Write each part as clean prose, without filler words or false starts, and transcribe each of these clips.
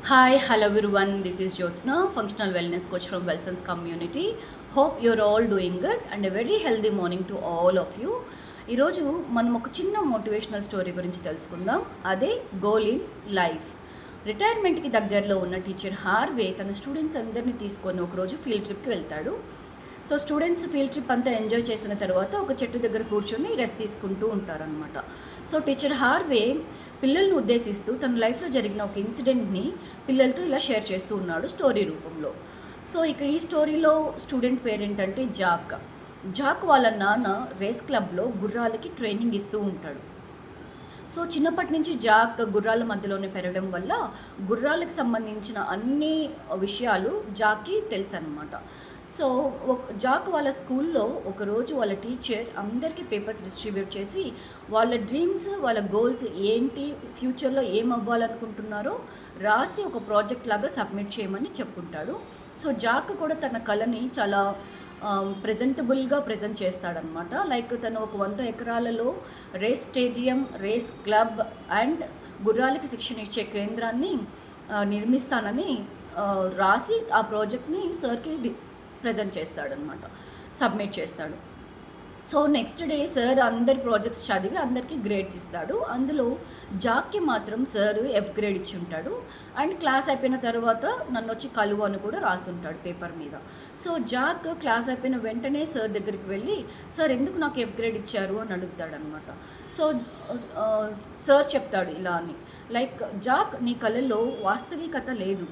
Hi, hello everyone. This is Jyotsna, functional wellness coach from Wellsons community. Hope you're all doing good and a very healthy morning to all of you. ఈరోజు మనం ఒక చిన్న motivational story గురించి తెలుసుకుందాం. అదే goal in life. రిటైర్మెంట్కి దగ్గరలో ఉన్న teacher Harvey తన స్టూడెంట్స్ అందరినీ తీసుకొని ఒకరోజు ఫీల్డ్ ట్రిప్కి వెళ్తాడు. సో స్టూడెంట్స్ ఫీల్డ్ ట్రిప్ అంతా ఎంజాయ్ చేసిన తర్వాత ఒక చెట్టు దగ్గర కూర్చొని రెస్ట్ తీసుకుంటూ ఉంటారనమాట. సో టీచర్ హార్వే పిల్లల్ని ఉద్దేశిస్తూ తన లైఫ్లో జరిగిన ఒక ఇన్సిడెంట్ని పిల్లలతో ఇలా షేర్ చేస్తూ ఉన్నాడు స్టోరీ రూపంలో. సో ఇక్కడ ఈ స్టోరీలో స్టూడెంట్ పేరేంటంటే జాక్ వాళ్ళ నాన్న రేస్ క్లబ్లో గుర్రాలకి ట్రైనింగ్ ఇస్తూ ఉంటాడు. సో చిన్నప్పటి నుంచి జాక్ గుర్రాల మధ్యలోనే పెరగడం వల్ల గుర్రాలకు సంబంధించిన అన్ని విషయాలు జాక్కి తెలుసు అనమాట. సో జాక్ వాళ్ళ స్కూల్లో ఒకరోజు వాళ్ళ టీచర్ అందరికీ పేపర్స్ డిస్ట్రిబ్యూట్ చేసి వాళ్ళ డ్రీమ్స్, వాళ్ళ గోల్స్ ఏంటి, ఫ్యూచర్లో ఏం అవ్వాలనుకుంటున్నారో రాసి ఒక ప్రాజెక్ట్ లాగా సబ్మిట్ చేయమని చెప్పుకుంటాడు. సో జాక్ కూడా తన కళని చాలా ప్రజెంటబుల్గా ప్రజెంట్ చేస్తాడనమాట. లైక్ తను ఒక 100 ఎకరాలలో race stadium, race club and గుర్రాలకి శిక్షణ ఇచ్చే కేంద్రాన్ని నిర్మిస్తానని రాసి ఆ ప్రాజెక్ట్ని సార్కి ప్రజెంట్ చేస్తాడనమాట, సబ్మిట్ చేస్తాడు. సో నెక్స్ట్ డే సార్ అందరి ప్రాజెక్ట్స్ చదివి అందరికీ గ్రేడ్స్ ఇస్తాడు. అందులో జాక్కి మాత్రం సార్ F గ్రేడ్ ఇచ్చి ఉంటాడు. అండ్ క్లాస్ అయిపోయిన తర్వాత నన్ను వచ్చి కలువు అని కూడా రాసి ఉంటాడు పేపర్ మీద. సో జాక్ క్లాస్ అయిపోయిన వెంటనే సార్ దగ్గరికి వెళ్ళి, సార్ ఎందుకు నాకు F గ్రేడ్ ఇచ్చారు అని అడుగుతాడనమాట. సో సార్ చెప్తాడు ఇలా అని, లైక్ జాక్, నీ కళలో వాస్తవికత లేదు,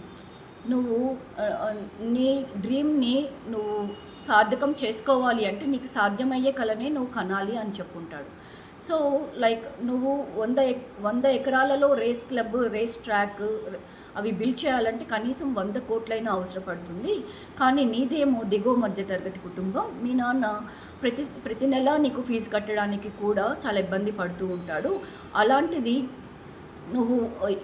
నువ్వు నీ డ్రీమ్ని నువ్వు సార్థకం చేసుకోవాలి అంటే నీకు సాధ్యమయ్యే కళనే నువ్వు కనాలి అని చెప్పుంటాడు. సో లైక్ నువ్వు 100 ఎకరాలలో రేస్ క్లబ్, రేస్ ట్రాక్ అవి బిల్డ్ చేయాలంటే కనీసం 100 కోట్లైనా అవసరపడుతుంది. కానీ నీదేమో దిగువ మధ్య తరగతి కుటుంబం, మీ నాన్న ప్రతి నెల నీకు ఫీజు కట్టడానికి కూడా చాలా ఇబ్బంది పడుతూ ఉంటాడు. అలాంటిది నువ్వు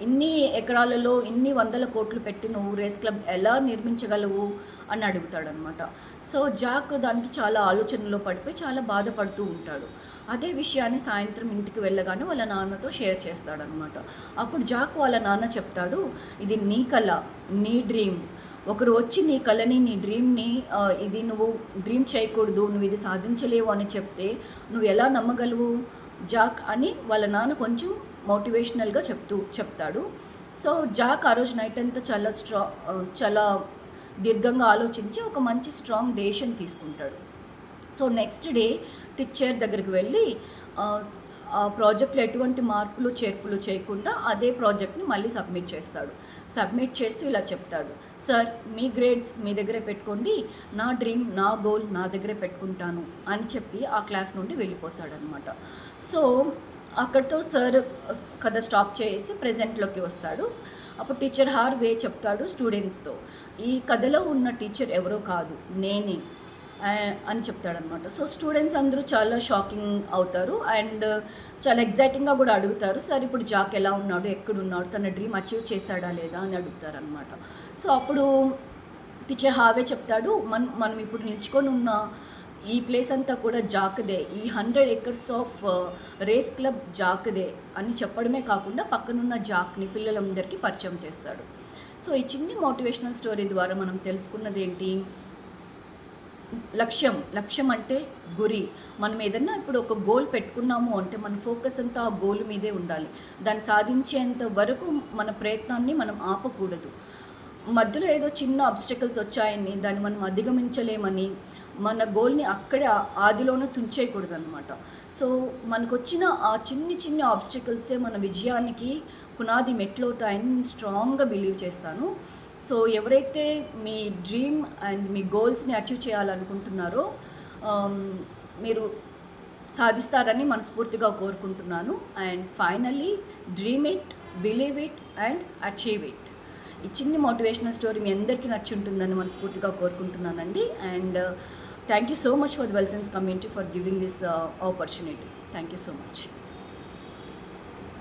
ఇన్ని ఎకరాలలో ఇన్ని 100 కోట్లు పెట్టి నువ్వు రేస్ క్లబ్ ఎలా నిర్మించగలవు అని అడుగుతాడనమాట. సో జాక్ దానికి చాలా ఆలోచనలో పడిపోయి చాలా బాధపడుతూ ఉంటాడు. అదే విషయాన్ని సాయంత్రం ఇంటికి వెళ్ళగానే వాళ్ళ నాన్నతో షేర్ చేస్తాడనమాట. అప్పుడు జాక్ వాళ్ళ నాన్న చెప్తాడు, ఇది నీ కళ, నీ డ్రీమ్. ఒకరు వచ్చి నీ కళని, నీ డ్రీమ్ని ఇది నువ్వు డ్రీమ్ చేయకూడదు, నువ్వు ఇది సాధించలేవు అని చెప్తే నువ్వు ఎలా నమ్మగలవు జాక్ అని వాళ్ళ నాన్న కొంచెం మోటివేషనల్గా చెప్తాడు. సో జాక్ ఆ రోజు నైట్ అంతా చాలా దీర్ఘంగా ఆలోచించి ఒక మంచి స్ట్రాంగ్ డెసిషన్ తీసుకుంటాడు. సో నెక్స్ట్ డే టీచర్ దగ్గరికి వెళ్ళి ఆ ప్రాజెక్ట్లో ఎటువంటి మార్పులు చేర్పులు చేయకుండా అదే ప్రాజెక్ట్ని మళ్ళీ సబ్మిట్ చేస్తాడు. సబ్మిట్ చేస్తూ ఇలా చెప్తాడు, సార్ మీ గ్రేడ్స్ మీ దగ్గరే పెట్టుకోండి, నా డ్రీమ్, నా గోల్ నా దగ్గరే పెట్టుకుంటాను అని చెప్పి ఆ క్లాస్ నుండి వెళ్ళిపోతాడనమాట. సో అక్కడితో సార్ కథ స్టాప్ చేసి ప్రెజెంట్లోకి వస్తాడు. అప్పుడు టీచర్ హార్వే చెప్తాడు స్టూడెంట్స్తో, ఈ కథలో ఉన్న టీచర్ ఎవరో కాదు, నేనే అని చెప్తాడనమాట. సో స్టూడెంట్స్ అందరూ చాలా షాకింగ్ అవుతారు అండ్ చాలా ఎగ్జైటింగ్గా కూడా అడుగుతారు, సార్ ఇప్పుడు జాక్ ఎలా ఉన్నాడు, ఎక్కడున్నాడు, తన డ్రీమ్ అచీవ్ చేశాడా లేదా అని అడుగుతారనమాట. సో అప్పుడు టీచర్ హార్వే చెప్తాడు, మనం ఇప్పుడు నిల్చుకొని ఉన్న ఈ ప్లేస్ అంతా కూడా జాక్దే, ఈ 100 acres ఆఫ్ రేస్ క్లబ్ జాక్దే అని చెప్పడమే కాకుండా పక్కనున్న జాక్ని పిల్లలందరికీ పరిచయం చేస్తాడు. సో ఈ చిన్ని మోటివేషనల్ స్టోరీ ద్వారా మనం తెలుసుకున్నది ఏంటి, లక్ష్యం అంటే గురి. మనం ఏదన్నా ఇప్పుడు ఒక గోల్ పెట్టుకున్నాము అంటే మన ఫోకస్ అంతా ఆ గోల్ మీదే ఉండాలి. దాన్ని సాధించేంత వరకు మన ప్రయత్నాన్ని మనం ఆపకూడదు. మధ్యలో ఏదో చిన్న ఆబ్స్టకల్స్ వచ్చాయని దాన్ని మనం అధిగమించలేమని మన గోల్ని అక్కడే ఆదిలోనే తుంచేయకూడదు అనమాట. సో మనకు వచ్చిన ఆ చిన్ని ఆబ్స్టకల్సే మన విజయానికి పునాది మెట్లవుతాయని స్ట్రాంగ్గా బిలీవ్ చేస్తాను. సో ఎవరైతే మీ డ్రీమ్ అండ్ మీ గోల్స్ని అచీవ్ చేయాలనుకుంటున్నారో మీరు సాధిస్తారని మనస్ఫూర్తిగా కోరుకుంటున్నాను. And finally dream it, believe it and achieve it. ఈ చిన్ని మోటివేషనల్ స్టోరీ మీ అందరికీ నచ్చి ఉంటుందని మనస్ఫూర్తిగా కోరుకుంటున్నానండి. And thank you so much for the Wellsons community for giving this opportunity. Thank you so much.